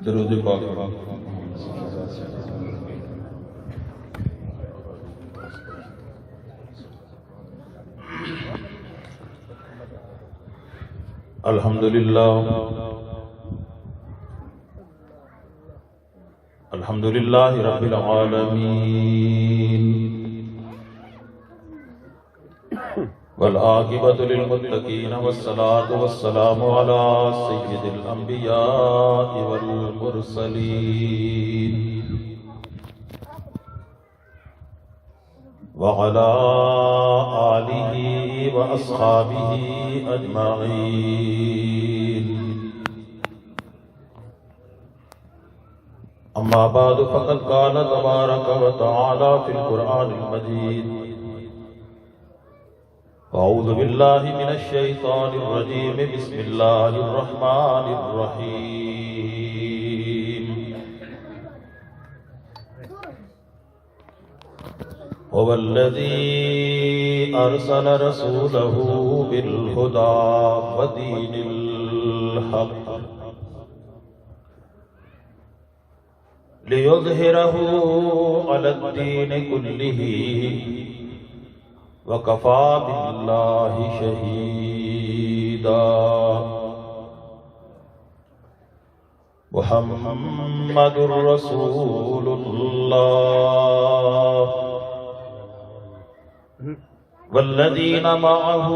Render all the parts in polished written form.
درود پاک الحمدللہ رب العالمین والعاقبۃ للمتقین والصلاة والسلام علی سید الانبیاء والمرسلین وعلى آلہ واصحابہ اجمعین اما بعد فقد قال تبارک وتعالی فی القرآن المجید اعوذ باللہ من الشیطان الرجیم بسم اللہ الرحمن الرحیم هو الذی ارسل رسولہ بالہدی ودین الحق لِيُظْهِرَهُ عَلَى الدِّينِ كُلِّهِ وَكَفَى بِاللَّهِ شَهِيدًا محمد رسول اللہ والذین معه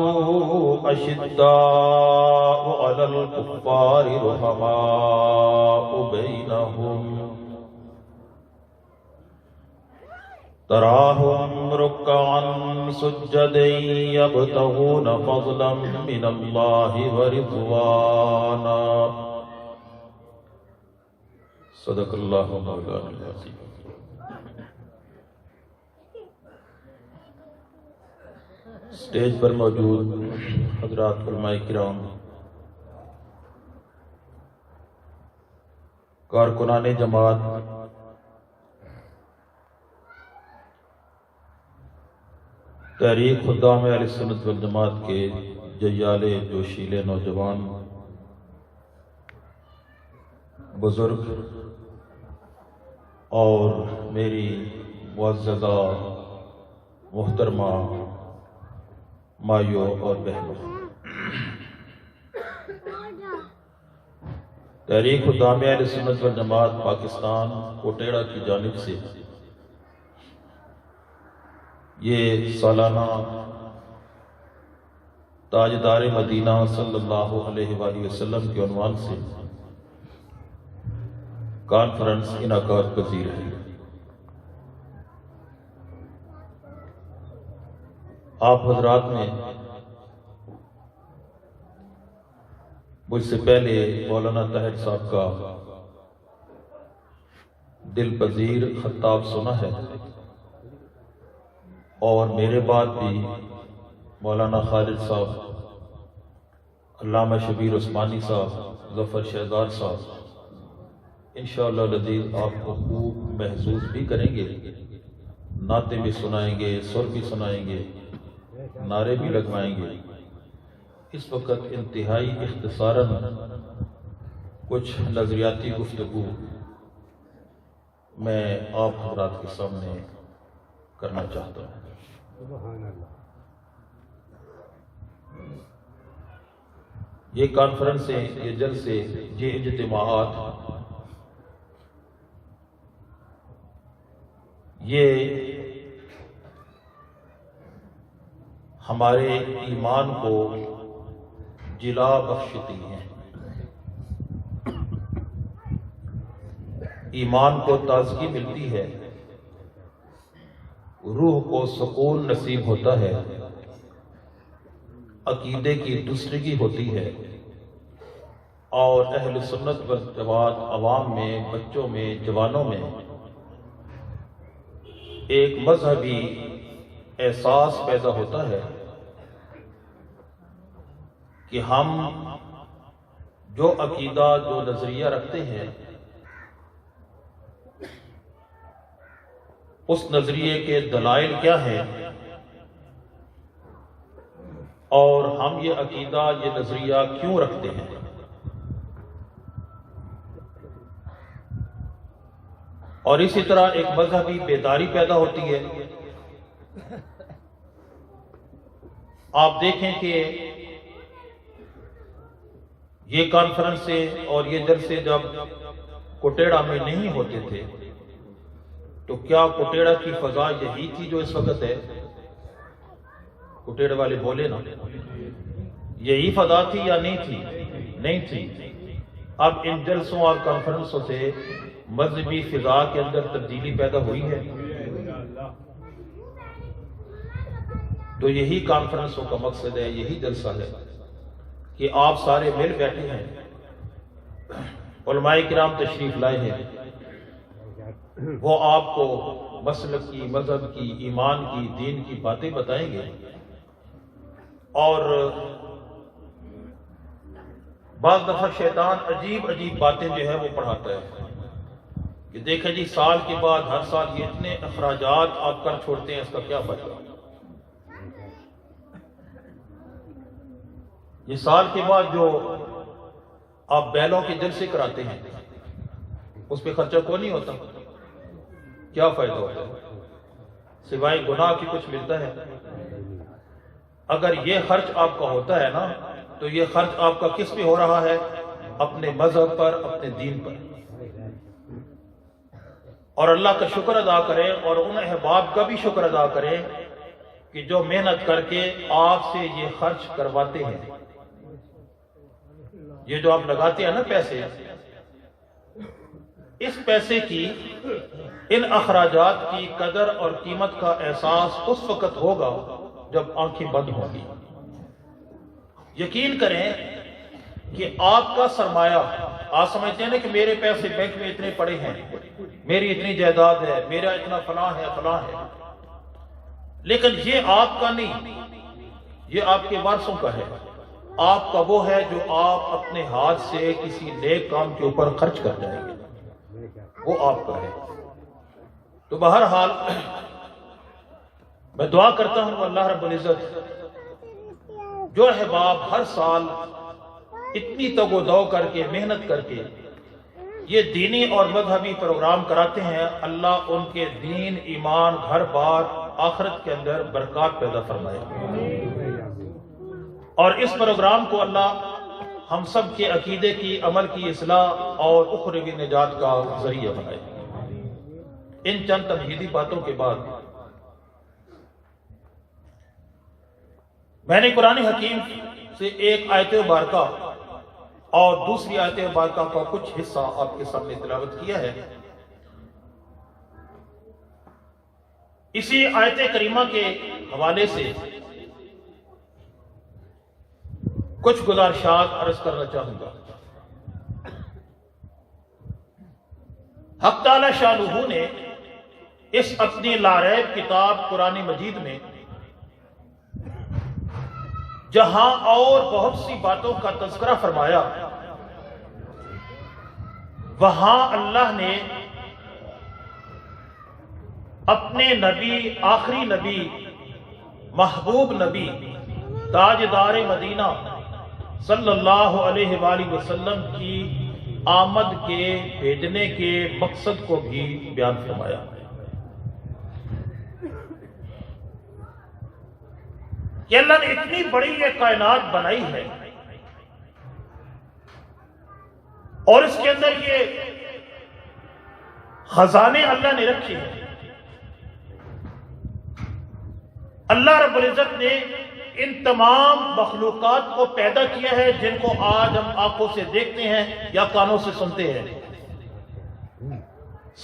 أشداء على الكفار رحماء بينهم تراهم ركعا سجدا يبتغون فضلا من الله ورضوانا صدق اللہ مولانا العظیم۔ اسٹیج پر موجود حضرات علماء کرام، کارکنان جماعت، تحریک خدام اہل سنت والجماعت کے جیالے جوشیلے نوجوان، بزرگ اور میری معززہ محترمہ مائیوں اور بہنوں، تحریک خدام اہل سنت والجماعت پاکستان کوٹیڑا کی جانب سے یہ سالانہ تاجدار مدینہ صلی اللہ علیہ وآلہ وسلم کے عنوان سے کانفرنس انعقاد پذیر ہے۔ آپ حضرات نے مجھ سے پہلے مولانا طاہر صاحب کا دل پذیر خطاب سنا ہے، اور میرے بعد بھی مولانا خالد صاحب، علامہ شبیر عثمانی صاحب، ظفر شہزاد صاحب انشاءاللہ العزیز آپ کو خوب محظوظ بھی کریں گے، نعتیں بھی سنائیں گے، سر بھی سنائیں گے، نعرے بھی لگوائیں گے۔ اس وقت انتہائی اختصاراً کچھ نظریاتی گفتگو میں آپ حضرات کے سامنے کرنا چاہتا ہوں۔ یہ کانفرنسیں، یہ جلسے، یہ اجتماعات، یہ ہمارے ایمان کو جلا بخشتی ہیں، ایمان کو تازگی ملتی ہے، روح کو سکون نصیب ہوتا ہے، عقیدے کی دوسرگی ہوتی ہے، اور اہل سنت والجماعت عوام میں، بچوں میں، جوانوں میں ایک مذہبی احساس پیدا ہوتا ہے کہ ہم جو عقیدہ، جو نظریہ رکھتے ہیں، اس نظریے کے دلائل کیا ہیں، اور ہم یہ عقیدہ، یہ نظریہ کیوں رکھتے ہیں۔ اور اسی طرح ایک مذہبی بیداری پیدا ہوتی ہے۔ آپ دیکھیں کہ یہ کانفرنسیں اور یہ جلسے جب کوٹیڑا میں نہیں ہوتے تھے تو کیا کوٹیڑا کی فضا یہی تھی جو اس وقت ہے؟ کوٹیڑا والے بولے نا، یہی فضا تھی یا نہیں تھی؟ نہیں تھی۔ اب ان جلسوں اور کانفرنسوں سے مذہبی فضا کے اندر تبدیلی پیدا ہوئی ہے، تو یہی کانفرنسوں کا مقصد ہے، یہی جلسہ ہے کہ آپ سارے مل بیٹھے ہیں، علماء کرام تشریف لائے ہیں، وہ آپ کو مسلک کی، مذہب کی، ایمان کی، دین کی باتیں بتائیں گے۔ اور بعض دفعہ شیطان عجیب عجیب باتیں جو ہے وہ پڑھاتا ہے کہ دیکھیں جی سال کے بعد ہر سال یہ اتنے اخراجات آپ کر چھوڑتے ہیں، اس کا کیا فائدہ؟ یہ سال کے بعد جو آپ بیلوں کے جلسے کراتے ہیں اس پہ خرچہ کوئی نہیں ہوتا، کیا فائدہ ہوتا ہے؟ سوائے گناہ کی کچھ ملتا ہے؟ اگر یہ خرچ آپ کا ہوتا ہے نا تو یہ خرچ آپ کا کس پہ ہو رہا ہے؟ اپنے مذہب پر، اپنے دین پر۔ اور اللہ کا شکر ادا کریں اور ان احباب کا بھی شکر ادا کریں کہ جو محنت کر کے آپ سے یہ خرچ کرواتے ہیں۔ یہ جو آپ لگاتے ہیں نا پیسے، اس پیسے کی، ان اخراجات کی قدر اور قیمت کا احساس اس وقت ہوگا جب آنکھیں بند ہوں گی۔ یقین کریں کہ آپ کا سرمایہ، آپ سمجھتے ہیں نا کہ میرے پیسے بینک میں اتنے پڑے ہیں، میری اتنی جائیداد ہے، میرا اتنا فلاں ہے فلاں ہے، لیکن یہ آپ کا نہیں، یہ آپ کے وارثوں کا ہے۔ آپ کا وہ ہے جو آپ اپنے ہاتھ سے کسی نیک کام کے اوپر خرچ کر جائیں گے، وہ آپ کا ہے۔ تو بہرحال میں دعا کرتا ہوں اللہ رب العزت جو احباب ہر سال اتنی تگ و دو کر کے، محنت کر کے یہ دینی اور مذہبی پروگرام کراتے ہیں، اللہ ان کے دین، ایمان، گھر بار، آخرت کے اندر برکات پیدا فرمائے، اور اس پروگرام کو اللہ ہم سب کے عقیدے کی، عمل کی اصلاح اور اخروی نجات کا ذریعہ بنائے۔ ان چند تمہیدی باتوں کے بعد میں نے قرآن حکیم سے ایک آیت مبارکہ اور دوسری آیت مبارکہ کا کچھ حصہ آپ کے سامنے تلاوت کیا ہے۔ اسی آیت کریمہ کے حوالے سے کچھ گزارشات عرض کرنا چاہوں گا۔ حق تعالی شانہ نے اس اپنی لاریب کتاب قرآن مجید میں جہاں اور بہت سی باتوں کا تذکرہ فرمایا، وہاں اللہ نے اپنے نبی، آخری نبی، محبوب نبی، تاجدار مدینہ صلی اللہ علیہ وآلہ وسلم کی آمد کے، بھیجنے کے مقصد کو بھی بیان فرمایا۔ کہ اللہ نے اتنی بڑی یہ کائنات بنائی ہے اور اس کے اندر یہ خزانے اللہ نے رکھے ہیں۔ اللہ رب العزت نے ان تمام مخلوقات کو پیدا کیا ہے جن کو آج ہم آنکھوں سے دیکھتے ہیں یا کانوں سے سنتے ہیں۔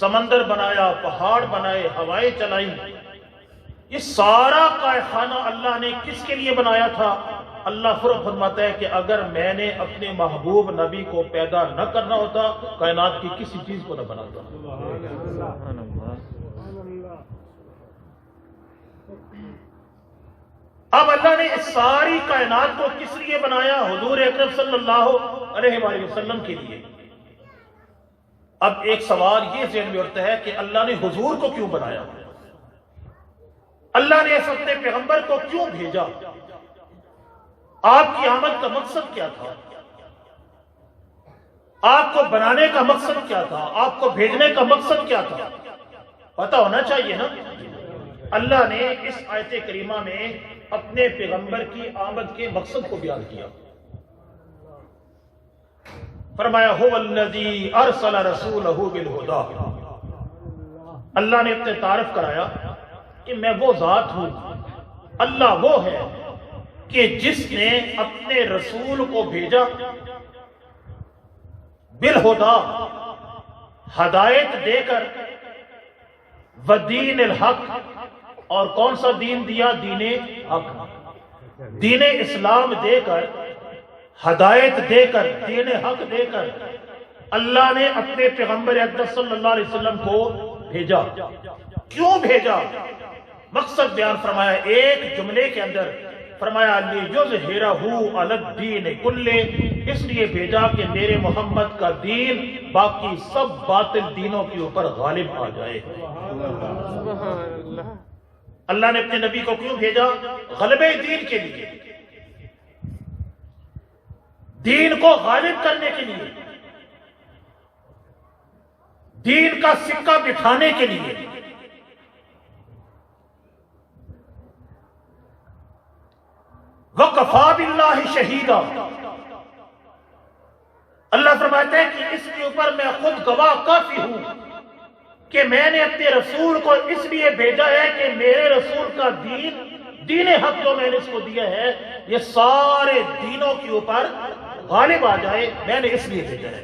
سمندر بنایا، پہاڑ بنائے، ہوائیں چلائی، یہ سارا کائنہ اللہ نے کس کے لیے بنایا تھا؟ اللہ فرماتا ہے کہ اگر میں نے اپنے محبوب نبی کو پیدا نہ کرنا ہوتا، کائنات کی کسی چیز کو نہ بناتا۔ اب اللہ نے اس ساری کائنات کو کس لیے بنایا؟ حضور اکرم صلی اللہ علیہ وآلہ وسلم کے لیے۔ اب ایک سوال یہ ذہن میں اٹھتا ہے کہ اللہ نے حضور کو کیوں بنایا؟ اللہ نے اس اپنے پیغمبر کو کیوں بھیجا؟ آپ کی آمد کا مقصد کیا تھا؟ آپ کو بنانے کا مقصد کیا تھا؟ آپ کو بھیجنے کا مقصد کیا تھا؟ پتہ ہونا چاہیے نا۔ اللہ نے اس آیت کریمہ میں اپنے پیغمبر کی آمد کے مقصد کو بیان کیا۔ فرمایا هو الذی ارسل رسولہ بالہدی، اللہ نے اپنے تعارف کرایا کہ میں وہ ذات ہوں، اللہ وہ ہے کہ جس نے اپنے رسول کو بھیجا بالہدی، ہدایت دے کر، ودین الحق، اور کون سا دین دیا؟ دین حق، دین اسلام دے کر، ہدایت دے کر، دین حق دے کر اللہ نے اپنے پیغمبر اقدس صلی اللہ علیہ وسلم کو بھیجا۔ کیوں بھیجا؟ مقصد بیان فرمایا ایک جملے کے اندر، فرمایا لِيُظْهِرَهُ عَلَى الدِّينِ كُلِّهِ، اس لیے بھیجا کہ میرے محمد کا دین باقی سب باطل دینوں کے اوپر غالب آ جائے۔ اللہ نے اپنے نبی کو کیوں بھیجا؟ غلبے دین کے لیے، دین کو غالب کرنے کے لیے، دین کا سکہ بٹھانے کے لیے۔ وَكَفَى بِاللَّهِ شَهِيدًا، اللہ فرماتے ہیں کہ اس کے اوپر میں خود گواہ کافی ہوں کہ میں نے اپنے رسول کو اس لیے بھیجا ہے کہ میرے رسول کا دین حق جو میں نے اس کو دیا ہے یہ سارے دینوں کے اوپر غالب آ جائے، میں نے اس لیے بھیجا ہے۔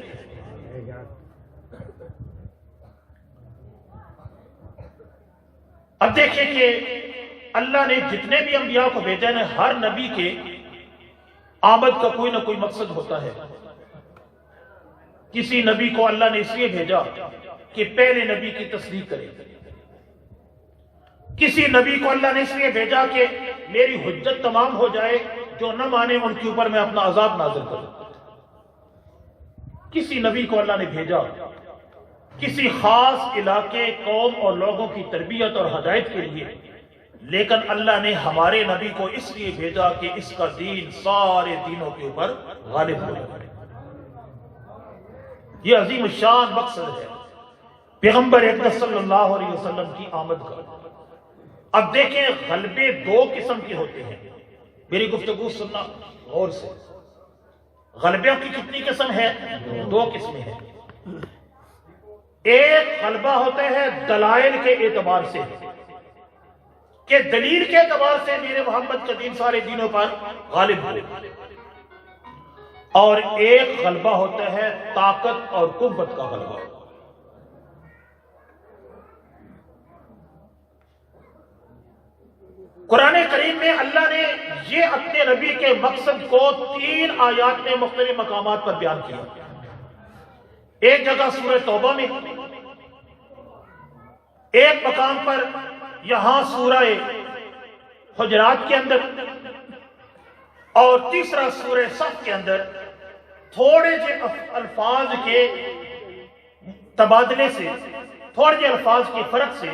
اب دیکھیں کہ اللہ نے جتنے بھی انبیاء کو بھیجا ہے، ہر نبی کے آمد کا کوئی نہ کوئی مقصد ہوتا ہے۔ کسی نبی کو اللہ نے اس لیے بھیجا کہ پہلے نبی کی تصدیق کرے، کسی نبی کو اللہ نے اس لیے بھیجا کہ میری حجت تمام ہو جائے، جو نہ مانے ان کے اوپر میں اپنا عذاب نازل کروں۔ کسی نبی کو اللہ نے بھیجا کسی خاص علاقے، قوم اور لوگوں کی تربیت اور ہدایت کے لیے، لیکن اللہ نے ہمارے نبی کو اس لیے بھیجا کہ اس کا دین سارے دینوں کے اوپر غالب ہو جائے۔ یہ عظیم الشان مقصد ہے پیغمبر اقدس صلی اللہ علیہ وسلم کی آمد کا۔ اب دیکھیں غلبے دو قسم کے ہوتے ہیں، میری گفتگو سننا غور سے۔ غلبوں کی کتنی قسم ہے؟ دو قسمیں ہیں۔ ایک غلبہ ہوتا ہے دلائل کے اعتبار سے، کہ دلیل کے اعتبار سے میرے محمد کا دین سارے دینوں پر غالب ہو، اور ایک غلبہ ہوتا ہے طاقت اور قوت کا غلبہ۔ قرآن کریم میں اللہ نے یہ اپنے نبی کے مقصد کو 3 آیات میں مختلف مقامات پر بیان کیا۔ ایک جگہ سورہ توبہ میں، ایک مقام پر یہاں سورہ حجرات کے اندر، اور تیسرا سورہ صف کے اندر۔ تھوڑے سے الفاظ کے تبادلے سے، تھوڑے سے الفاظ کے فرق سے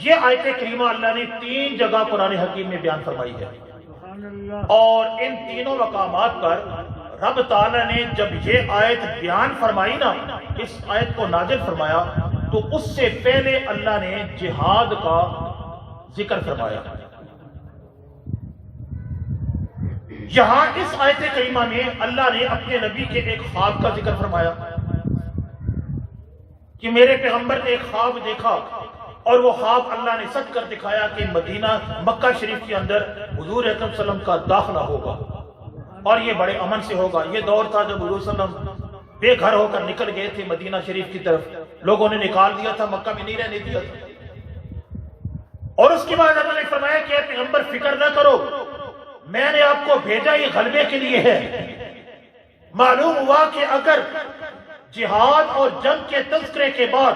یہ آیت کریمہ اللہ نے 3 جگہ قرآن حکیم میں بیان فرمائی ہے، اور ان تینوں مقامات پر رب تعالیٰ نے جب یہ آیت بیان فرمائی نا، اس آیت کو نازل فرمایا، تو اس سے پہلے اللہ نے جہاد کا ذکر فرمایا۔ یہاں اس آیت کریمہ میں اللہ نے اپنے نبی کے ایک خواب کا ذکر فرمایا کہ میرے پیغمبر نے ایک خواب دیکھا، اور وہ خواب اللہ نے سچ کر دکھایا کہ مدینہ مکہ شریف کے اندر حضور اکرم صلی اللہ علیہ وسلم کا داخلہ ہوگا، اور یہ بڑے امن سے ہوگا۔ یہ دور تھا جب حضور صلی اللہ علیہ وسلم بے گھر ہو کر نکل گئے تھے مدینہ شریف کی طرف، لوگوں نے نکال دیا تھا، مکہ میں نہیں رہنے دیا تھا۔ اور اس کے بعد اللہ نے فرمایا کہ اے پیغمبر فکر نہ کرو، میں نے آپ کو بھیجا یہ غلبے کے لیے ہے۔ معلوم ہوا کہ اگر جہاد اور جنگ کے تذکرے کے بعد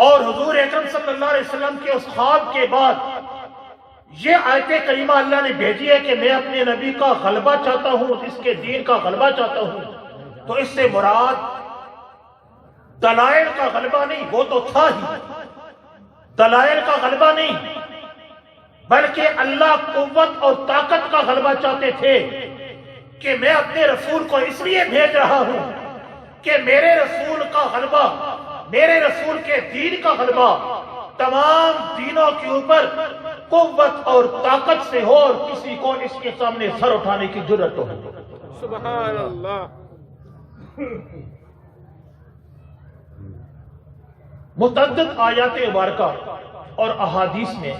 اور حضور اکرم صلی اللہ علیہ وسلم کے اس خواب کے بعد یہ آیت کریمہ اللہ نے بھیجی ہے کہ میں اپنے نبی کا غلبہ چاہتا ہوں، اس کے دین کا غلبہ چاہتا ہوں، تو اس سے مراد دلائل کا غلبہ نہیں، وہ تو تھا ہی، دلائل کا غلبہ نہیں، بلکہ اللہ قوت اور طاقت کا غلبہ چاہتے تھے کہ میں اپنے رسول کو اس لیے بھیج رہا ہوں کہ میرے رسول کا غلبہ، میرے رسول کے دین کا غلبہ تمام دینوں کے اوپر قوت اور طاقت سے ہو اور کسی کو اس کے سامنے سر اٹھانے کی جرت ہو۔ سبحان اللہ۔ متعدد آیات مبارکہ اور احادیث میں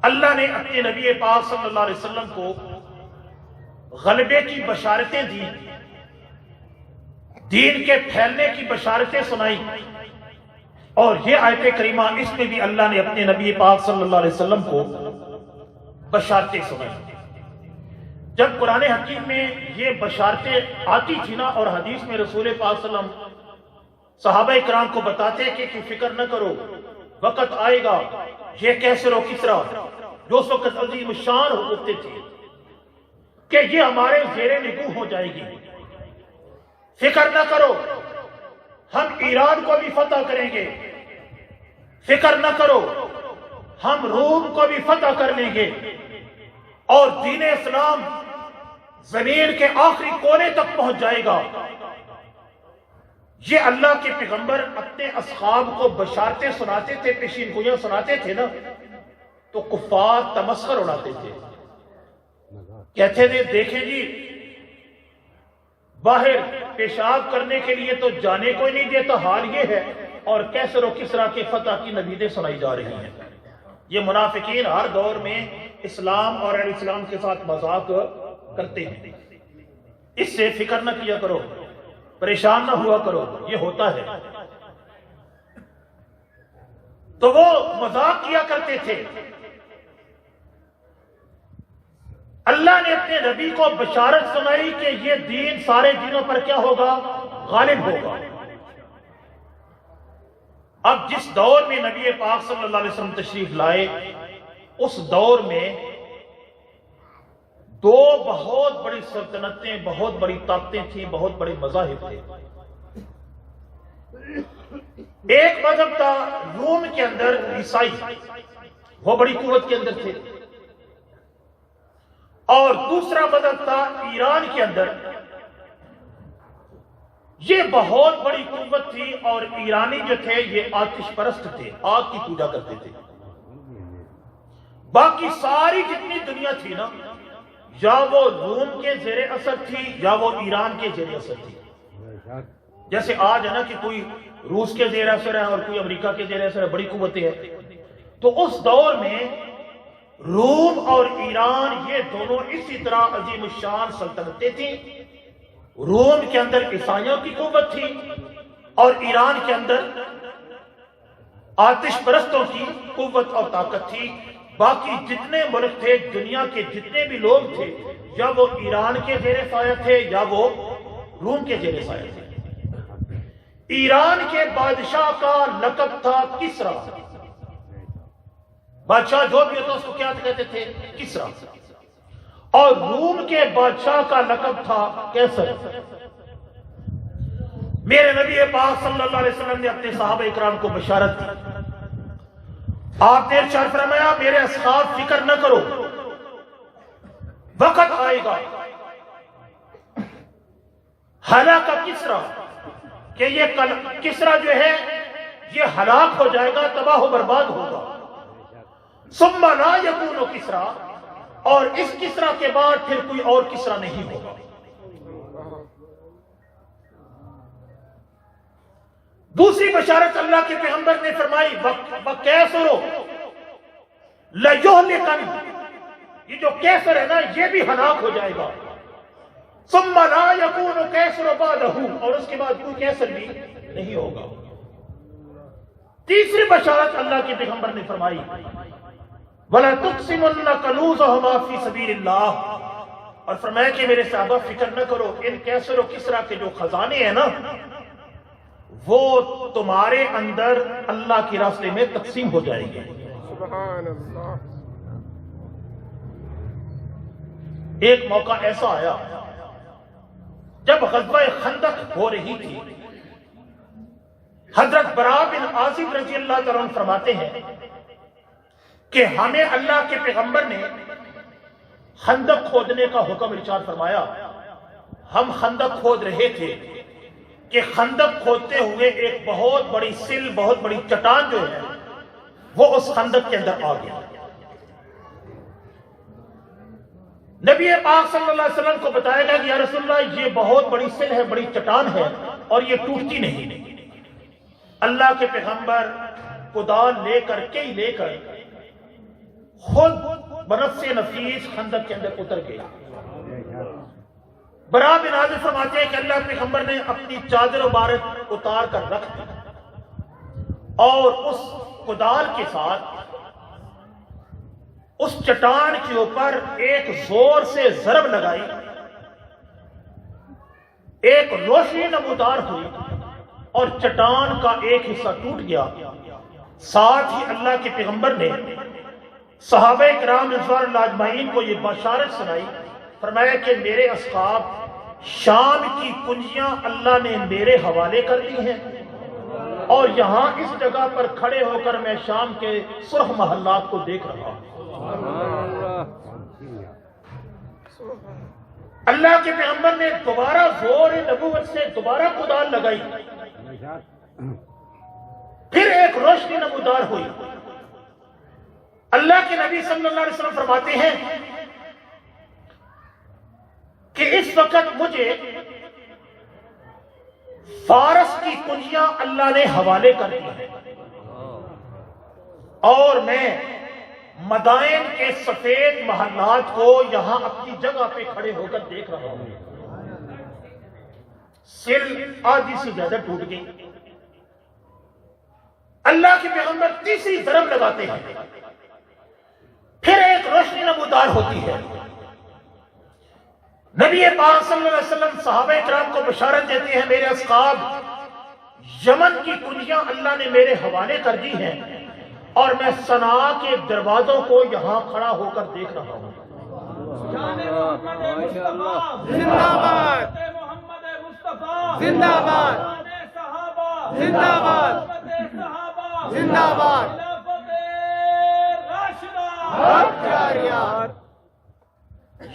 اللہ نے اپنے نبی پاک صلی اللہ علیہ وسلم کو غلبے کی بشارتیں دی، دین کے پھیلنے کی بشارتیں سنائی، اور یہ آیت کریمہ اس میں بھی اللہ نے اپنے نبی پاک صلی اللہ علیہ وسلم کو بشارتیں سنائی۔ جب قرآن حکیم میں یہ بشارتیں آتی تھی نا، اور حدیث میں رسول پاک صلی اللہ علیہ وسلم صحابہ کرام کو بتاتے کہ فکر نہ کرو، وقت آئے گا، یہ کیسر و کسرا جو اس وقت عظیم شان ہوتے تھے کہ یہ ہمارے زیر نگو ہو جائے گی، فکر نہ کرو، ہم ایران کو بھی فتح کریں گے، فکر نہ کرو، ہم روم کو بھی فتح کر لیں گے، اور دین اسلام زمین کے آخری کونے تک پہنچ جائے گا۔ یہ اللہ کے پیغمبر اپنے اصحاب کو بشارتیں سناتے تھے، پیشین گوئیاں سناتے تھے نا، تو کفار تمسخر اڑاتے تھے، کہتے تھے دیکھیں جی باہر پیشاب کرنے کے لیے تو جانے کوئی نہیں دیتا، حال یہ ہے، اور کیسر و کسرا کے فتح کی نویدیں سنائی جا رہی ہیں۔ یہ منافقین ہر دور میں اسلام اور اہل اسلام کے ساتھ مذاق کرتے ہیں۔ اس سے فکر نہ کیا کرو، پریشان نہ ہوا کرو، یہ ہوتا ہے۔ تو وہ مذاق کیا کرتے تھے۔ اللہ نے اپنے نبی کو بشارت سنائی کہ یہ دین سارے دینوں پر کیا ہوگا؟ غالب ہوگا۔ اب جس دور میں نبی پاک صلی اللہ علیہ وسلم تشریف لائے، اس دور میں دو بہت بڑی سلطنتیں، بہت بڑی طاقتیں تھیں، بہت بڑے مذاہب تھے۔ ایک مذہب تھا روم کے اندر عیسائی، وہ بڑی قوت کے اندر تھے، اور دوسرا مذہب تھا ایران کے اندر، یہ بہت بڑی قوت تھی، اور ایرانی جو تھے یہ آتش پرست تھے، آگ کی پوجا کرتے تھے۔ باقی ساری جتنی دنیا تھی نا، یا وہ روم کے زیر اثر تھی یا وہ ایران کے زیر اثر تھی۔ جیسے آج ہے نا کہ کوئی روس کے زیر اثر ہے اور کوئی امریکہ کے زیر اثر ہے، بڑی قوتیں ہیں۔ تو اس دور میں روم اور ایران یہ دونوں اسی طرح عظیم الشان سلطنتیں تھیں۔ روم کے اندر عیسائیوں کی قوت تھی، اور ایران کے اندر آتش پرستوں کی قوت اور طاقت تھی۔ باقی جتنے ملک تھے، دنیا کے جتنے بھی لوگ تھے، یا وہ ایران کے زیر سایہ تھے یا وہ روم کے زیر سایہ تھے۔ ایران کے بادشاہ کا لقب تھا کسرا، بادشاہ جو بھی ہوتا اس کو کیا کہتے تھے؟ کسرا۔ اور روم کے بادشاہ کا لقب تھا کیسر۔ میرے نبی پاک صلی اللہ علیہ وسلم نے اپنے صحابہ اکرام کو بشارت دی، آپ نے ارشاد فرمایا میرے اصحاب فکر نہ کرو، وقت آئے گا ہلاک کسرا، کہ یہ کسرا جو ہے یہ ہلاک ہو جائے گا، تباہ و برباد ہوگا۔ ثم لا یکون کسرا، اور اس کسرا کے بعد پھر کوئی اور کسرا نہیں ہوگا۔ دوسری بشارت اللہ کے پیغمبر نے فرمائی وَكَيْسَرُ لَيُهْلِكَنَّ، یہ جو کیسر ہے نا یہ بھی ہلاک ہو جائے گا۔ ثُمَّ لَا يَكُونُ كَيْسَرُ بَعْدَهُ، اور اس کے بعد کوئی کیسر بھی نہیں ہوگا۔ تیسری بشارت اللہ کے پیغمبر نے فرمائی وَلَا تُقْسِمُنَّ كَنُوزَهُمَا فِي سَبِيلِ اللَّهِ، اور فرمایا کہ میرے صحابہ فکر نہ کرو، ان کیسر و کسرا کے جو خزانے ہیں نا وہ تمہارے اندر اللہ کے راستے میں تقسیم ہو جائیں گے۔ سبحان اللہ۔ ایک موقع ایسا آیا جب غزوہ خندق ہو رہی تھی، حضرت براء بن عازب رضی اللہ تعالیٰ عنہ فرماتے ہیں کہ ہمیں اللہ کے پیغمبر نے خندق کھودنے کا حکم ارشاد فرمایا۔ ہم خندق کھود رہے تھے، کہ خندق کھودتے ہوئے ایک بہت بڑی سل، بہت بڑی چٹان جو ہے وہ اس خندق کے اندر آ گیا۔ نبی پاک صلی اللہ علیہ وسلم کو بتایا گیا کہ یا رسول اللہ یہ بہت بڑی سل ہے، بڑی چٹان ہے اور یہ ٹوٹتی نہیں۔ اللہ کے پیغمبر کدال لے کر خود بنفس نفیس خندق کے اندر اتر گئے۔ برا بن عازب فرماتے ہیں کہ اللہ کے پیغمبر نے اپنی چادر مبارک اتار کر رکھ دی اور اس کدال کے ساتھ اس چٹان کے اوپر ایک زور سے ضرب لگائی، ایک روشنی نمودار ہوئی اور چٹان کا ایک حصہ ٹوٹ گیا۔ ساتھ ہی اللہ کے پیغمبر نے صحابہ کرام رضوان اللہ اجمعین کو یہ بشارت سنائی، فرمایا کہ میرے اصحاب شام کی کنجیاں اللہ نے میرے حوالے کر دی ہیں اور یہاں اس جگہ پر کھڑے ہو کر میں شام کے سرخ محلات کو دیکھ رہا ہوں۔ اللہ کے پیغمبر نے دوبارہ زور نبوت سے دوبارہ کدال لگائی، پھر ایک روشنی نمودار ہوئی۔ اللہ کے نبی صلی اللہ علیہ وسلم فرماتے ہیں کہ اس وقت مجھے فارس کی کنجیاں اللہ نے حوالے کر دی ہیں اور میں مدائن کے سفید محلات کو یہاں اپنی جگہ پہ کھڑے ہو کر دیکھ رہا ہوں۔ سل آدھی سے زیادہ ٹوٹ گئی۔ اللہ کے پیغمبر تیسری ضرب لگاتے ہیں، پھر ایک روشنی نمودار ہوتی ہے۔ نبی پاک صلی اللہ علیہ وسلم صحابہ کرام کو بشارت دیتے ہیں میرے اصحاب یمن کی کنجیاں اللہ نے میرے حوالے کر دی ہیں اور میں صنعاء کے دروازوں کو یہاں کھڑا ہو کر دیکھ رہا ہوں۔ زندہ باد، زندہ باد، زندہ باد، زندہ باد،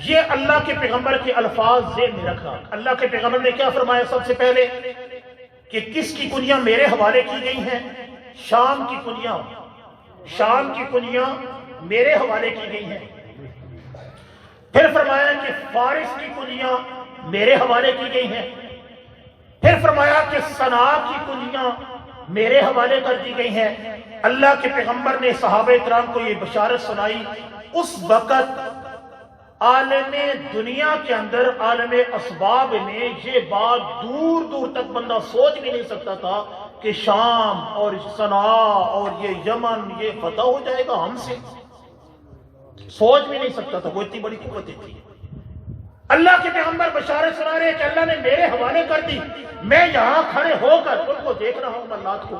یہ اللہ کے پیغمبر کے الفاظ ذہن میں رکھنا۔ اللہ کے پیغمبر نے کیا فرمایا سب سے پہلے کہ کس کی کنجیاں میرے حوالے کی گئی ہیں؟ شام کی کنجیاں، شام کی کنجیاں میرے حوالے کی گئی ہیں۔ پھر فرمایا کہ فارس کی کنجیاں میرے حوالے کی گئی ہیں۔ پھر فرمایا کہ صنعاء کی کنجیاں میرے حوالے کر دی گئی ہیں۔ اللہ کے پیغمبر نے صحابہ کرام کو یہ بشارت سنائی۔ اس وقت عالم دنیا کے اندر، عالم اسباب میں یہ بات دور دور تک بندہ سوچ بھی نہیں سکتا تھا کہ شام اور صنعاء اور یہ یمن یہ فتح ہو جائے گا ہم سے، سوچ بھی نہیں سکتا تھا، وہ اتنی بڑی قوتیں تھی۔ اللہ کے پیغمبر بشارت سنا رہے کہ اللہ نے میرے حوالے کر دی، میں یہاں کھڑے ہو کر ان کو دیکھ رہا ہوں محلات کو۔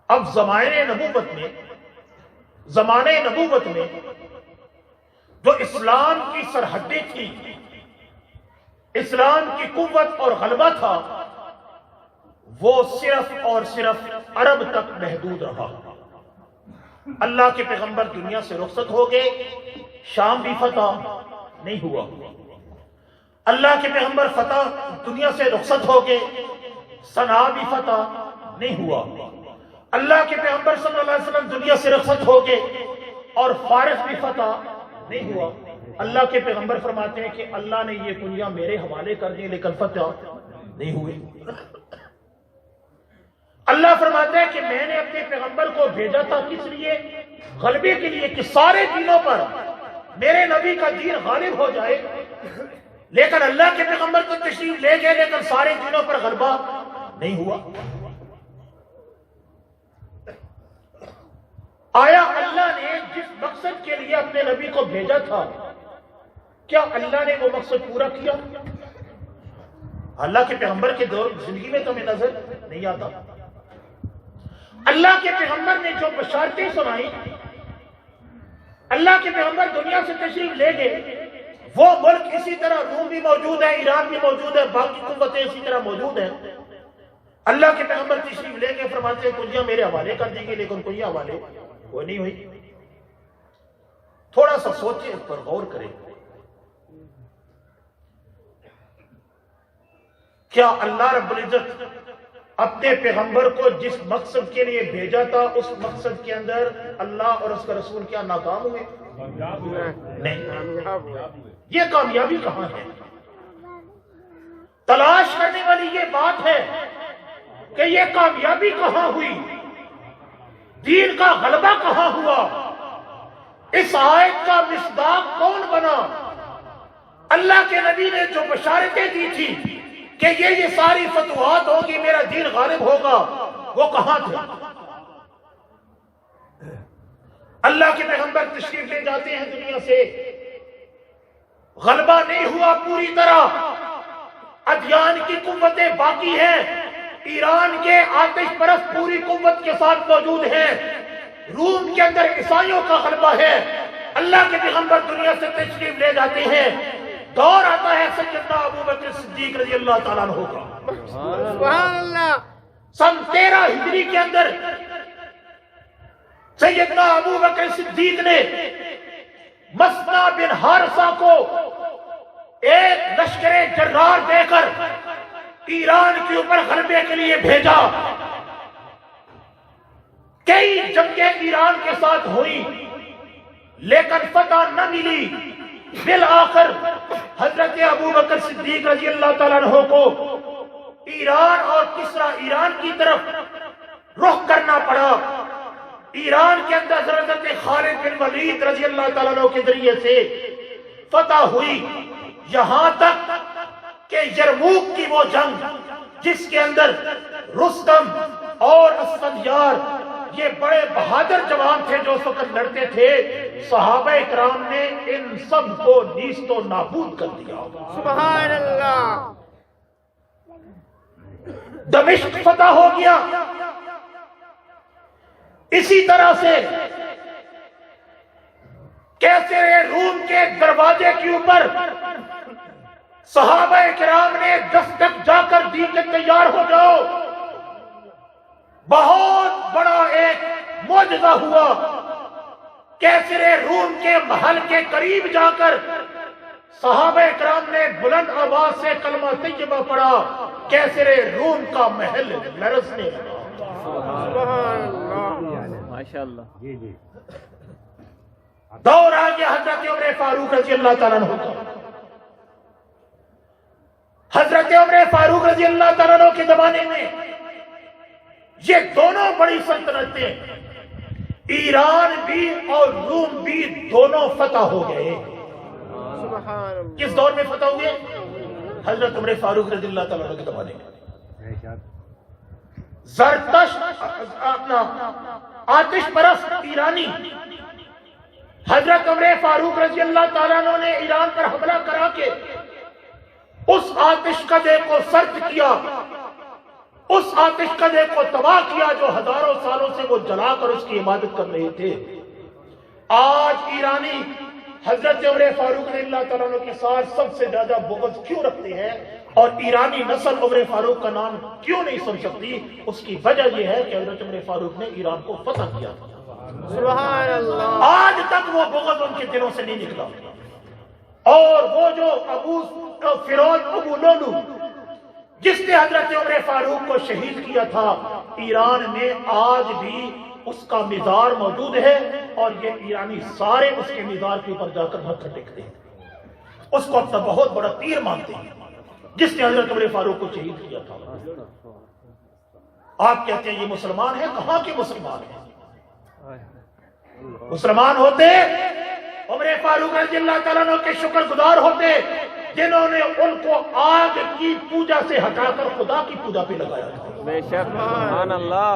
اب زمانے نبوت میں جو اسلام کی سرحدیں تھی، اسلام کی قوت اور غلبہ تھا، وہ صرف اور صرف عرب تک محدود رہا۔ اللہ کے پیغمبر دنیا سے رخصت ہو گئے، شام بھی فتح نہیں ہوا۔ اللہ کے پیغمبر دنیا سے رخصت ہو گئے، صنعاء بھی فتح نہیں ہوا۔ اللہ کے پیغمبر صلی اللہ علیہ وسلم دنیا سے رخصت ہو گئے اور فارس بھی فتح نہیں ہوا۔ اللہ کے پیغمبر فرماتے ہیں کہ اللہ نے یہ کنجیاں میرے حوالے کر دی لیکن فتح نہیں ہوئے۔ اللہ فرماتے ہیں کہ میں نے اپنے پیغمبر کو بھیجا تھا کس لیے؟ غلبے کے لیے، کہ سارے دینوں پر میرے نبی کا دین غالب ہو جائے۔ لیکن اللہ کے پیغمبر تو تشریف لے گئے لیکن سارے دینوں پر غلبہ نہیں ہوا۔ آیا اللہ نے جس مقصد کے لیے اپنے نبی کو بھیجا تھا، کیا اللہ نے وہ مقصد پورا کیا؟ اللہ کے پیغمبر کے دور زندگی میں تو ہمیں نظر نہیں آتا۔ اللہ کے پیغمبر نے جو بشارتیں سنائی، اللہ کے پیغمبر دنیا سے تشریف لے گئے، وہ ملک اسی طرح روم بھی موجود ہے، ایران بھی موجود ہے، باقی قوتیں اسی طرح موجود ہیں۔ اللہ کے پیغمبر تشریف لے گئے، فرماتے ہیں کنجیاں میرے حوالے کر دیں گے، لیکن کنجیاں حوالے وہ نہیں ہوئی۔ تھوڑا سا سوچیں، اس پر غور کریں۔ کیا اللہ رب العزت اپنے پیغمبر کو جس مقصد کے لیے بھیجا تھا اس مقصد کے اندر اللہ اور اس کا رسول کیا ناکام ہوئے؟ نہیں، یہ کامیابی کہاں ہے؟ تلاش کرنے والی یہ بات ہے کہ یہ کامیابی کہاں ہوئی، دین کا غلبہ کہاں ہوا، اس آیت کا مصداق کون بنا؟ اللہ کے نبی نے جو بشارتیں دی تھی کہ یہ ساری فتوحات ہوگی، میرا دین غالب ہوگا، وہ کہاں تھے؟ اللہ کے پیغمبر تشریف لے جاتے ہیں دنیا سے، غلبہ نہیں ہوا پوری طرح، ادیان کی قوتیں باقی ہیں، ایران کے آتش پرست پوری قوت کے ساتھ موجود ہیں، روم کے اندر عیسائیوں کا غلبہ ہے، اللہ کے پیغمبر دنیا سے تشریف لے جاتے ہیں، دور آتا ہے سیدنا ابو بکر صدیق رضی اللہ تعالیٰ عنہ کا۔ سبحان اللہ۔ سن 13 ہجری کے اندر سیدنا ابو بکر صدیق نے مسنا بن حارثہ کو ایک لشکر جرار دے کر ایران کے اوپر غلبے کے لیے بھیجا۔ کئی جنگیں ایران کے ساتھ ہوئی لیکن فتح نہ ملی، بالآخر حضرت ابو بکر صدیق رضی اللہ تعالیٰ عنہ کو ایران اور کسرا ایران کی طرف رخ کرنا پڑا۔ ایران کے اندر حضرت خالد بن ولید رضی اللہ تعالیٰ عنہ کے ذریعے سے فتح ہوئی، یہاں تک کہ یرموک کی وہ جنگ جس کے اندر رستم اور اسفندیار یہ بڑے بہادر جوان تھے جو اس وقت لڑتے تھے، صحابہ اکرام نے ان سب کو نیست و نابود کر دیا۔ سبحان اللہ۔ دمشق فتح ہو گیا۔ اسی طرح سے کیسر روم کے دروازے کے اوپر صحابہ کرام نے دستک جا کر دی کہ تیار ہو جاؤ۔ بہت بڑا ایک معجزہ ہوا، کیسر روم کے محل کے قریب جا کر صحابہ کرام نے بلند آواز سے کلمہ طیبہ پڑھا، کیسر روم کا محل لرزنے لگا۔ سبحان اللہ۔ ماشاءاللہ۔ دور آ گیا حضرت عمر فاروق رضی اللہ تعالیٰ عنہ کا۔ حضرت عمر فاروق رضی اللہ تعالیٰ عنہ کے زمانے میں یہ دونوں بڑی سلطنتیں ایران بھی اور روم بھی دونوں فتح ہو گئے۔ سبحان اللہ۔ کس دور میں فتح ہوئے؟ حضرت عمر فاروق رضی اللہ تعالیٰ عنہ کے زمانے میں۔ زرتشت اپنا آتش پرست ایرانی حضرت عمر فاروق رضی اللہ تعالیٰ عنہ نے ایران پر حملہ کرا کے اس آتش کدے کو سرد کیا، اس آتش کدے کو تباہ کیا جو ہزاروں سالوں سے وہ جلا کر اس کی عبادت کر رہے تھے۔ آج ایرانی حضرت عمر فاروق رضی اللہ تعالیٰ عنہ کے ساتھ سب سے زیادہ بغض کیوں رکھتے ہیں اور ایرانی نسل عمر فاروق کا نام کیوں نہیں سن سکتی؟ اس کی وجہ یہ ہے کہ حضرت عمر فاروق نے ایران کو فتح کیا تھا۔ سبحان اللہ۔ آج تک وہ بغض ان کے دلوں سے نہیں نکلا، اور وہ جو ابو فیروز ابو لولو جس نے حضرت عمر فاروق کو شہید کیا تھا، ایران میں آج بھی اس کا مزار موجود ہے، اور یہ ایرانی سارے اس کے مزار کے اوپر جا کر ماتھا ٹیکتے ہیں، اس کو اپنا بہت بڑا تیر مانتے ہیں جس نے حضرت عمر فاروق کو شہید کیا تھا۔ آپ کہتے ہیں یہ مسلمان ہے، کہاں کے مسلمان ہیں؟ مسلمان ہوتے عمر فاروق رضی اللہ تعالیٰ عنہ کے شکر گزار ہوتے جنہوں نے ان کو آگ کی پوجا سے ہٹا کر خدا کی پوجا پہ لگایا تھا۔ بے شک۔ سبحان اللہ۔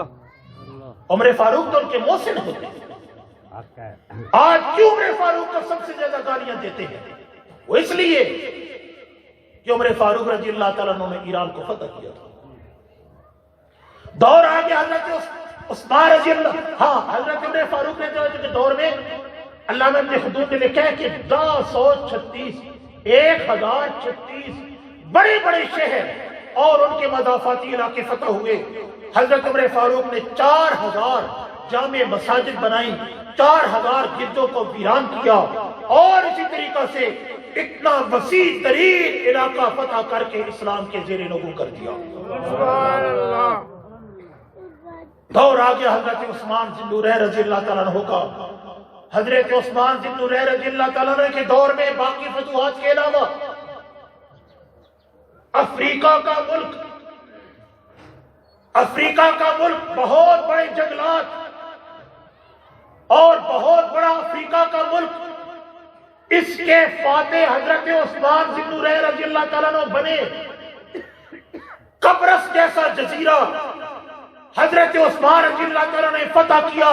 عمر فاروق تو ان کے محسن ہوتے ہیں۔ آج کیوں عمر فاروق کو سب سے زیادہ گالیاں دیتے ہیں؟ وہ اس لیے کہ عمر فاروق رضی اللہ تعالیٰ عنہ نے ایران کو فتح کیا تھا۔ دور آ گیا حضرت عثمان رضی اللہ، حضرت عمر فاروق رضی کے دور میں علامہ ابن خلدون نے لکھا ہے کہ 1036 بڑے بڑے شہر اور ان کے مضافاتی علاقے فتح ہوئے۔ حضرت عمر فاروق نے 4000 جامع مساجد بنائی، 4000 گردوں کو ویران کیا، اور اسی طریقہ سے اتنا وسیع ترین علاقہ فتح کر کے اسلام کے زیر نگو کر دیا۔ سبحان اللہ۔ دور آ گیا حضرت عثمان ذی النورین رضی اللہ تعالیٰ عنہ کا۔ حضرت عثمان ذی النورین رضی اللہ تعالیٰ عنہ کے دور میں باقی فتوحات کے علاوہ افریقہ کا ملک بہت بڑے جنگلات اور بہت بڑا افریقہ کا ملک، اس کے فاتح حضرت عثمان ذی النورین رضی اللہ تعالیٰ عنہ بنے۔ قبرص جیسا جزیرہ حضرت عثمان رضی اللہ تعالیٰ نے فتح کیا،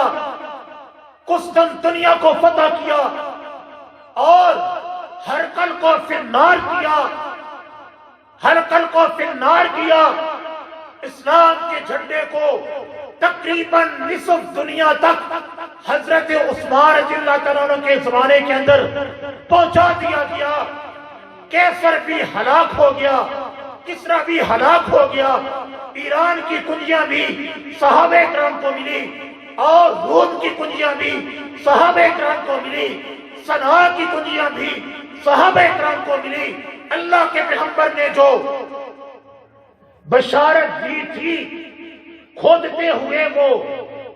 قسطنطنیہ کو فتح کیا اور ہرقل کو فی النار کیا۔ اسلام کے جھنڈے کو تقریباً نصف دنیا تک حضرت عثمان رضی اللہ تعالیٰ عنہ کے زمانے کے اندر پہنچا دیا گیا۔ کیسر بھی ہلاک ہو گیا، کسرا بھی ہلاک ہو گیا، ایران کی کنجیاں بھی صحابہ کرام کو ملی اور روم کی کنجیاں بھی صحابہ کرام کو ملی، صنعا کی کنجیاں بھی صحابہ کرام کو ملی۔ اللہ کے پیغمبر نے جو بشارت دی تھی، کھودتے ہوئے وہ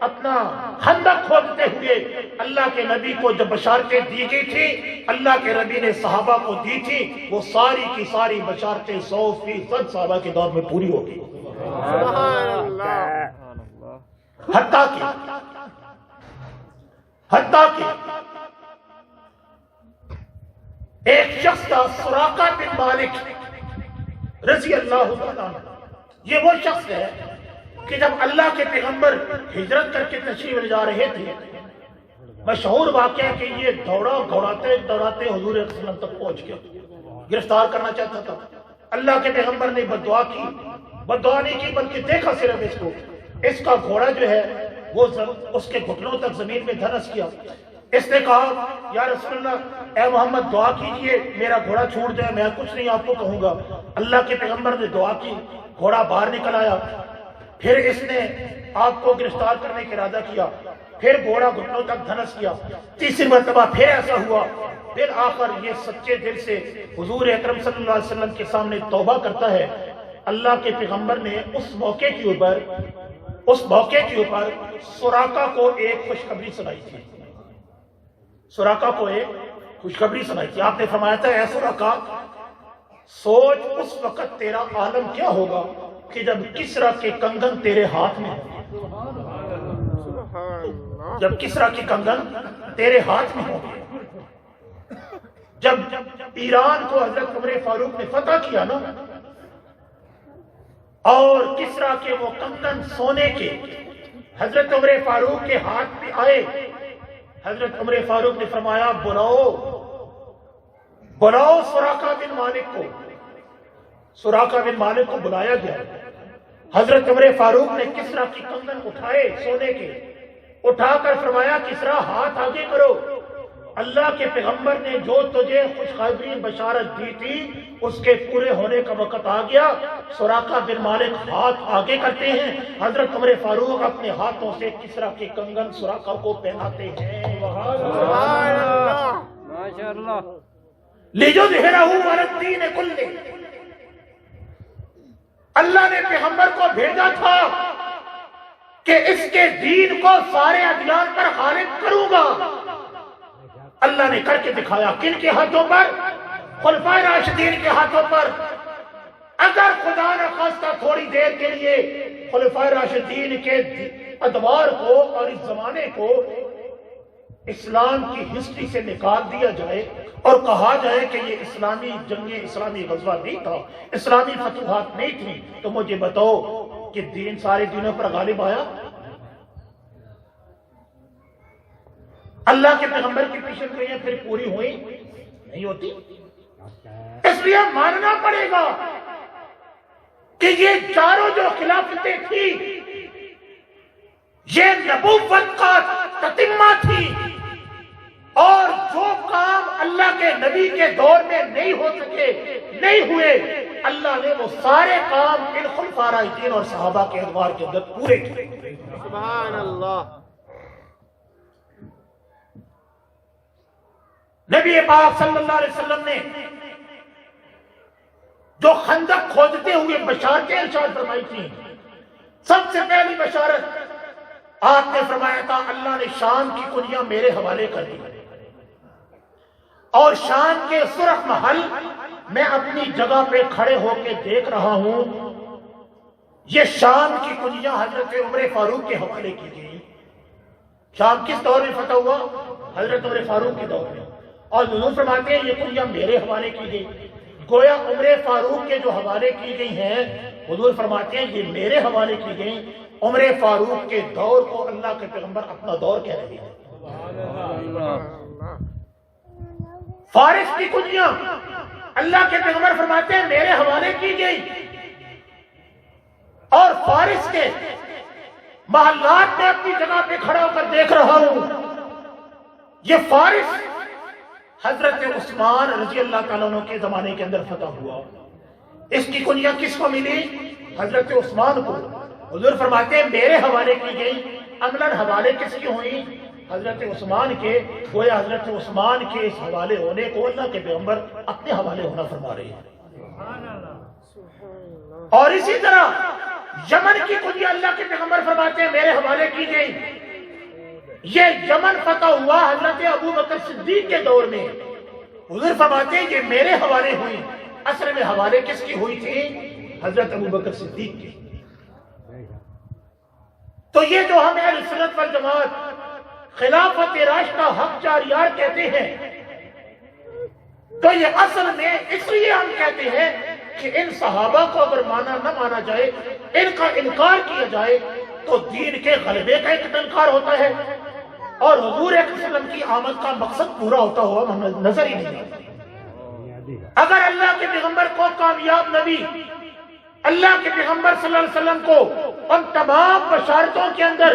اپنا خندق کھودتے ہوئے اللہ کے نبی کو جب بشارتیں دی گئی تھی، اللہ کے نبی نے صحابہ کو دی تھی، وہ ساری کی ساری بشارتیں 100% صحابہ کے دور میں پوری ہو گئی۔ سبحان اللہ۔ حتیٰ کہ ایک شخص تھا سراقہ بن مالک رضی اللہ تعالیٰ عنہ۔ یہ وہ شخص ہے کہ جب اللہ کے پیغمبر ہجرت کر کے تشریف لے جا رہے تھے، مشہور واقعہ ہے کہ یہ دوڑاتے حضور صلی اللہ علیہ وسلم تک پہنچ گیا، گرفتار کرنا چاہتا تھا۔ اللہ کے پیغمبر نے بددعا کی، بددعا نہیں کی بلکہ دیکھا صرف اس کو، اس کا گھوڑا جو ہے وہ اس کے گھٹنوں تک زمین میں دھنس کیا۔ اس نے کہا یا رسول اللہ اے محمد دعا کیجئے میرا گھوڑا چھوٹ جائے، میں کچھ نہیں آپ کو کہوں گا۔ اللہ کے پیغمبر نے دعا کی، گھوڑا باہر نکل آیا۔ پھر اس نے آپ کو گرفتار کرنے کا ارادہ کیا، پھر گھوڑا گھٹنوں تک دھنس کیا۔ تیسری مرتبہ پھر ایسا ہوا، پھر آخر یہ سچے دل سے حضور اکرم صلی اللہ علیہ وسلم کے سامنے توبہ کرتا ہے۔ اللہ کے پیغمبر نے اس موقع کے اوپر سراقہ کو ایک خوشخبری سنائی تھی۔ سراقہ کو ایک خوشخبری سنائی تھی۔ آپ نے فرمایا تھا اے سراقہ، سوچ اس وقت تیرا عالم کیا ہوگا کہ جب کسرا کے کنگن تیرے ہاتھ میں ہوں، جب کسرا کی کنگن تیرے ہاتھ میں ہوں، جب ایران کو حضرت عمر فاروق نے فتح کیا نا، اور کسرا کے وہ کنگن سونے کے حضرت عمر فاروق کے ہاتھ میں آئے، حضرت عمر فاروق نے فرمایا بلاؤ سراقہ بن مالک کو۔ سراقہ بن مالک کو بلایا گیا۔ حضرت عمر فاروق نے کسرا کی کنگن اٹھائے سونے کے، اٹھا کر فرمایا کسرا ہاتھ آگے کرو، اللہ کے پیغمبر نے جو تجھے خوشخبری بشارت دی تھی اس کے پورے ہونے کا وقت آ گیا۔ سراقہ بن مالک ہاتھ آگے کرتے ہیں، حضرت عمر فاروق اپنے ہاتھوں سے کسرا کے کنگن سراقہ کو پہناتے ہیں۔ سبحان اللہ۔ ماشاءاللہ۔ لِيُظْهِرَهُ عَلَى الدِّينِ كُلِّهِ، اللہ نے پیغمبر کو بھیجا تھا کہ اس کے دین کو سارے ادیان پر غالب کروں گا۔ اللہ نے کر کے دکھایا، کن کے ہاتھوں پر؟ خلفائے راشدین کے ہاتھوں پر۔ اگر خدا نہ خواستہ تھوڑی دیر کے لیے خلفائے راشدین کے ادوار کو اور اس زمانے کو اسلام کی ہسٹری سے نکال دیا جائے اور کہا جائے کہ یہ اسلامی جنگیں، اسلامی غزوہ نہیں تھا، اسلامی فتوحات نہیں تھی، تو مجھے بتاؤ کہ دین سارے دینوں پر غالب آیا؟ اللہ کے پیغمبر کی پیشن گوئیاں پھر پوری ہوئی نہیں ہوتی۔ اس لیے ماننا پڑے گا کہ یہ چاروں جو خلافتیں تھی یہ نبوت کا تتمہ تھی، اور جو کام اللہ کے نبی کے دور میں نہیں ہو سکے، نہیں ہوئے، اللہ نے وہ سارے کام ان خلفائے راشدین اور صحابہ کے ادوار کے اندر پورے کیے۔ سبحان اللہ۔ نبی پاک صلی اللہ علیہ وسلم نے جو خندق کھودتے ہوئے بشارتیں ارشاد فرمائی تھی، سب سے پہلی بشارت آپ نے فرمایا تھا اللہ نے شام کی کنیاں میرے حوالے کر دی، اور شام کے سرخ محل میں اپنی جگہ پہ کھڑے ہو کے دیکھ رہا ہوں، یہ شام کی کنیاں حضرت عمر فاروق کے حوالے کی گئی۔ شام کس دور میں فتح ہوا؟ حضرت عمر فاروق کے دور میں، اور حضور فرماتے ہیں یہ کنیاں میرے حوالے کی گئی۔ گویا عمر فاروق کے جو حوالے کی گئی ہیں، حضور فرماتے ہیں یہ میرے حوالے کی گئی۔ عمر فاروق کے دور کو اللہ کے پیغمبر اپنا دور کہہ رہے ہیں۔ فارس کی کنیاں اللہ کے پیغمبر فرماتے ہیں میرے حوالے کی گئی، اور فارس کے محلات میں اپنی جگہ پہ کھڑا ہو کر دیکھ رہا ہوں، یہ فارس حضرت عثمان رضی اللہ تعالیٰ عنہ کے زمانے کے اندر فتح ہوا۔ اس کی کنیاں کس کو ملی؟ حضرت عثمان کو۔ حضور فرماتے ہیں میرے حوالے کی گئی، عملاً حوالے کس کی ہوئی؟ حضرت عثمان کے۔ گویا حضرت عثمان کے اس حوالے ہونے کو اللہ کے پیغمبر اپنے حوالے ہونا فرما رہے ہیں۔ اور اسی طرح یمن کی کنیاں اللہ کے پیغمبر فرماتے ہیں میرے حوالے کی گئی۔ یہ یمن فتح ہوا حضرت ابو بکر صدیق کے دور میں، حضور فرماتے ہیں یہ میرے حوالے ہوئی۔ اصل میں حوالے کس کی ہوئی تھی؟ حضرت ابو بکر صدیق کی۔ تو یہ جو ہم اہل سنت والجماعت خلافت راشدہ حق جاریار کہتے ہیں، تو یہ اصل میں اس لیے ہم کہتے ہیں کہ ان صحابہ کو اگر مانا نہ مانا جائے، ان کا انکار کیا جائے، تو دین کے غلبے کا ایک انکار ہوتا ہے، اور حضور صلی اللہ علیہ وسلم کی آمد کا مقصد پورا ہوتا ہوا ہمیں نظر ہی نہیں آتا۔ اگر اللہ کے پیغمبر کو کامیاب نبی، اللہ کے پیغمبر صلی اللہ علیہ وسلم کو ان تمام بشارتوں کے اندر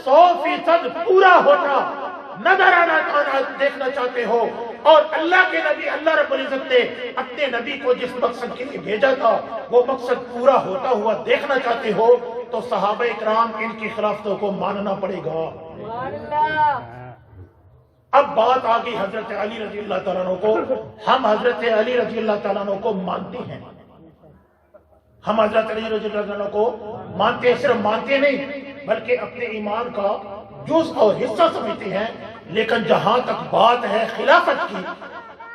100% پورا ہوتا نظر آنا دیکھنا چاہتے ہو، اور اللہ کے نبی اللہ رب العزت نے اپنے نبی کو جس مقصد کے لیے بھیجا تھا وہ مقصد پورا ہوتا ہوا دیکھنا چاہتے ہو، تو صحابہ اکرام ان کی خلافتوں کو ماننا پڑے گا۔ اب بات آ گئی حضرت علی رضی اللہ تعالیٰ عنہ کو۔ ہم حضرت علی رضی اللہ تعالیٰ عنہ کو مانتے ہیں، ہم حضرت علی رضی اللہ عنہ کو مانتے ہیں، صرف مانتے نہیں بلکہ اپنے ایمان کا جز اور حصہ سمجھتے ہیں۔ لیکن جہاں تک بات ہے خلافت کی،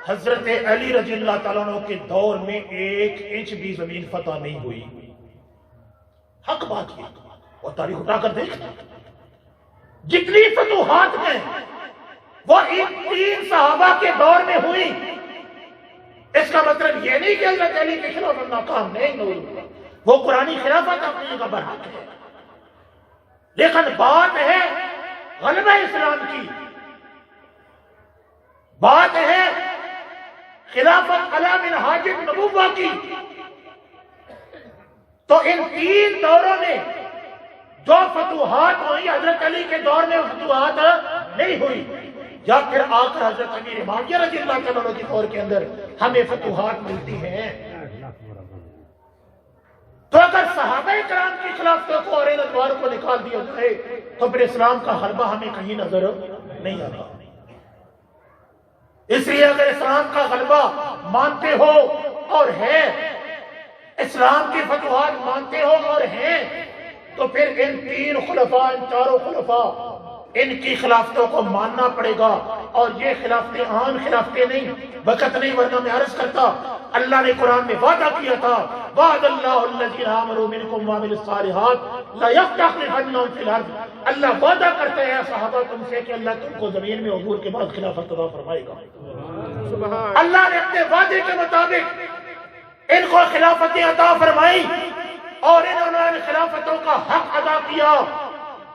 حضرت علی رضی اللہ تعالیٰ عنہ کے دور میں 1 انچ بھی زمین فتح نہیں ہوئی۔ حق بات یہ، اور تاریخ اٹھا کر دیکھ، جتنی فتوحات میں وہ ان 3 صحابہ کے دور میں ہوئی۔ اس کا مطلب یہ نہیں کہ حضرت علی کے خلافت ناکام نہیں، وہ قرآنی خلافت اپنی جگہ پر حق ہے، لیکن بات ہے غلبہ اسلام کی، بات ہے خلافت علی منہاج النبوہ کی۔ تو ان 3 دوروں میں جو فتوحات ہوئی، حضرت علی کے دور میں فتوحات نہیں ہوئی، یا پھر آ کر حضرت امیر معاویہ رضی اللہ تعالیٰ عنہ کے دور کے اندر ہمیں فتوحات ملتی ہیں۔ تو اگر صحابہ کرام کی خلافتوں کو اور ان ادوار کو نکال دیا جائے تو پھر اسلام کا غلبہ ہمیں کہیں نظر نہیں آتا۔ اس لیے اگر اسلام کا غلبہ مانتے ہو اور ہے، اسلام کی فتوحات مانتے ہو اور ہیں، تو پھر ان 3 خلفاء، ان 4 خلفاء، ان کی خلافتوں کو ماننا پڑے گا۔ اور یہ خلافتیں عام خلافتیں نہیں، وقت نہیں، ورنہ میں عرض کرتا اللہ نے قرآن میں وعدہ کیا تھا، وعد اللہ الذین آمنوا منکم وعملوا الصالحات لیستخلفنہم فی الارض۔ اللہ وعدہ کرتا ہے صحابہ تم سے کہ اللہ تم کو زمین میں حضور کے بعد خلافت عطا فرمائے گا۔ اللہ نے اپنے وعدے کے مطابق ان کو خلافتیں عطا فرمائی، اور انہوں نے خلافتوں کا حق ادا کیا۔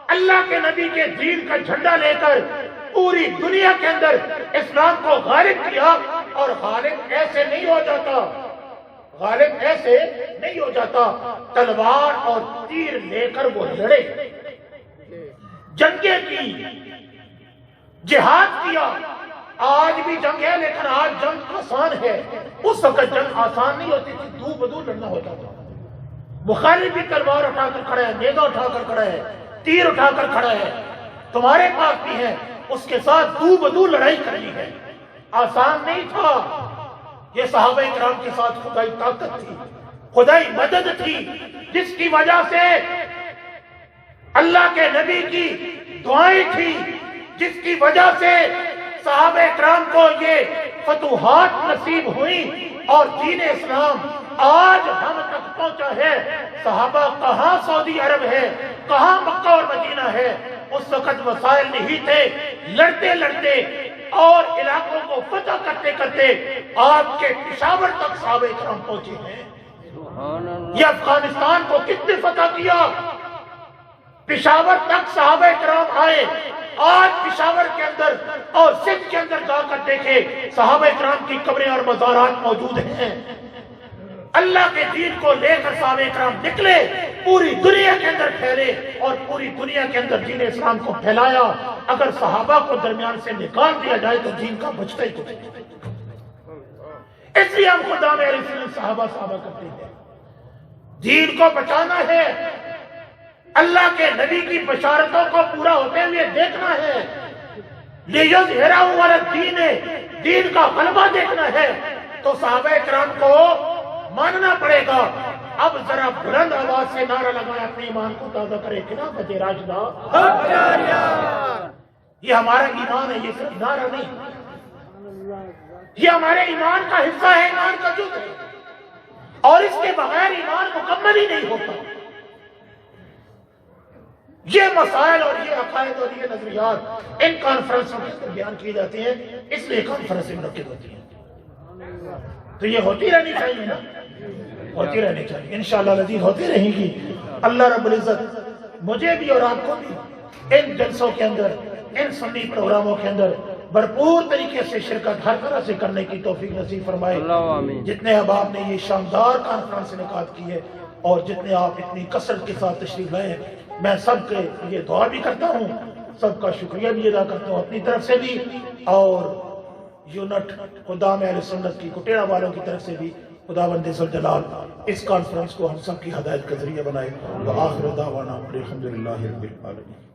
اللہ کے نبی کے دین کا جھنڈا لے کر پوری دنیا کے اندر اسلام کو غالب کیا، اور غالب ایسے نہیں ہو جاتا، غالب ایسے نہیں ہو جاتا، تلوار اور تیر لے کر وہ لڑے، جنگیں کی، جہاد کیا۔ آج بھی جنگ ہے، لیکن آج جنگ آسان ہے، اس وقت جنگ آسان نہیں ہوتی تھی، دو بدو لڑنا ہوتا تھا۔ مخالف بھی تلوار اٹھا کر کھڑا ہے، نیزہ اٹھا کر کھڑا ہے، تیر اٹھا کر کھڑا ہے، تمہارے پاس بھی ہے، اس کے ساتھ دو بدو لڑائی کرنی ہے۔ آسان نہیں تھا. یہ صحابہ کرام کے ساتھ خدائی طاقت تھی, خدائی مدد تھی, جس کی وجہ سے اللہ کے نبی کی دعائیں تھی, جس کی وجہ سے صحابہ کرام کو یہ فتوحات نصیب ہوئی اور دین اسلام آج ہم تک پہنچا ہے. صحابہ کہاں سعودی عرب ہے, کہاں مکہ اور مدینہ ہے, اس وقت وسائل نہیں تھے. لڑتے لڑتے اور علاقوں کو فتح کرتے کرتے آپ کے پشاور تک صحابہ کرام پہنچے ہیں. یہ افغانستان کو کس نے فتح کیا؟ پشاور تک صحابہ کرام آئے. آج پشاور کے اندر اور سندھ کے اندر جا کر دیکھے, صحابہ کرام کی قبریں اور مزارات موجود ہیں. اللہ کے دین کو لے کر صحابہ کرام نکلے, پوری دنیا کے اندر پھیلے اور پوری دنیا کے اندر دین اسلام کو پھیلایا. اگر صحابہ کو درمیان سے نکال دیا جائے تو دین کا بچتا ہی کچھ نہیں. اس لیے ہم خدا میں صحابہ کرتے ہیں. دین کو بچانا ہے, اللہ کے نبی کی بشارتوں کو پورا ہوتے ہوئے دیکھنا ہے. لِيُظْهِرَهُ عَلَى الدِّينِ, دین کا غلبہ دیکھنا ہے. تو صحابہ کرام کو ماننا پڑے گا. اب ذرا بلند آواز سے نعرہ لگائے, اپنے ایمان کو تازہ کرے, خلافت راشدہ. یہ ہمارا ایمان ہے, یہ صرف نعرہ نہیں, یہ ہمارے ایمان کا حصہ ہے, ایمان کا جز ہے, اور اس کے بغیر ایمان مکمل ہی نہیں ہوتا. یہ مسائل اور یہ عقائد اور یہ نظریات ان کانفرنسوں کے اندر بیان کی جاتی ہیں, اس لیے کانفرنسیں منعقد ہوتی ہیں. تو یہ ہوتی رہنی چاہیے نا, ہوتی رہنی چاہیے, انشاءاللہ العزیز ہوتی رہیں گی. اللہ رب العزت مجھے بھی اور آپ کو بھی ان جلسوں کے اندر, ان سنی پروگراموں کے اندر بھرپور طریقے سے شرکت ہر طرح سے کرنے کی توفیق نصیب فرمائے. جتنے احباب نے یہ شاندار کانفرنس انعقاد کی ہے اور جتنے آپ اتنی کثرت کے ساتھ تشریف لائے, میں سب کے لیے دعا بھی کرتا ہوں, سب کا شکریہ بھی ادا کرتا ہوں اپنی طرف سے بھی, اور یونٹ خدام اہل سنت کی کٹیڑا والوں کی طرف سے بھی. خداوند ذوالجلال اس کانفرنس کو ہم سب کی ہدایت کا ذریعہ بنائے. وآخر دعوانا الحمدللہ رب العالمین.